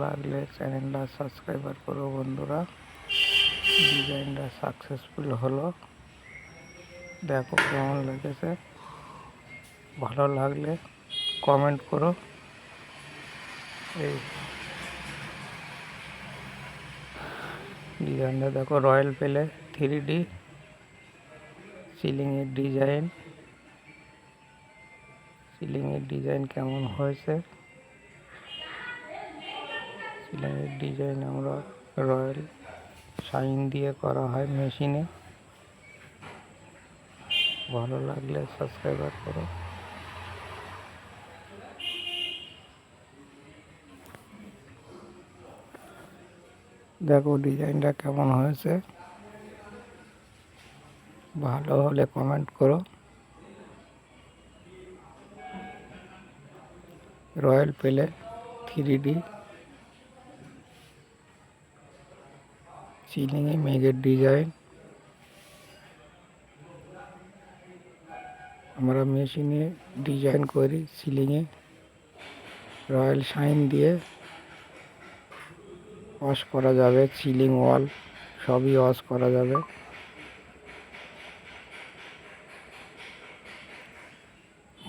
লাগলে চ্যানেলটা সাবস্ক্রাইবার করো বন্ধুরা। ডিজাইনটা সাকসেসফুল হলো, দেখো কেমন লেগেছে। ভালো লাগলে কমেন্ট করো। এই ডিজাইনটা দেখো, রয়্যাল পেলে 3D সিলিংয়ের ডিজাইন কেমন হয়েছে। সিলিংয়ের ডিজাইন আমরা রয়্যাল শাইন দিয়ে করা হয় মেশিনে। ভালো লাগলে সাবস্ক্রাইবার করো। দেখো ডিজাইনটা কেমন হয়েছে, ভালো হলে কমেন্ট করো। রয়্যাল পেলে 3D সিলিংয়ে মেঘের ডিজাইন আমরা মেশিনে ডিজাইন করি। সিলিংয়ে রয়্যাল শাইন দিয়ে ওয়াশ করা যাবে, সিলিং ওয়াল সবই ওয়াশ করা যাবে।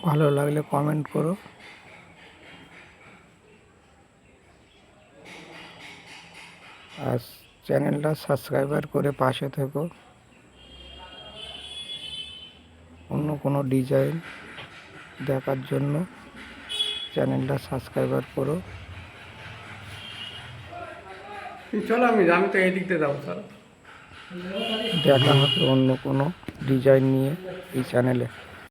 ভালো লাগলে কমেন্ট করো। আর চ্যানেলটা সাবস্ক্রাইবার করে পাশে থেকো। অন্য কোনো ডিজাইন দেখার জন্য চ্যানেলটা সাবস্ক্রাইবার করো। চলো আমি তো এই দিক দিয়ে যাবো। চলো দেখা হবে অন্য কোনো ডিজাইন নিয়ে এই চ্যানেলে।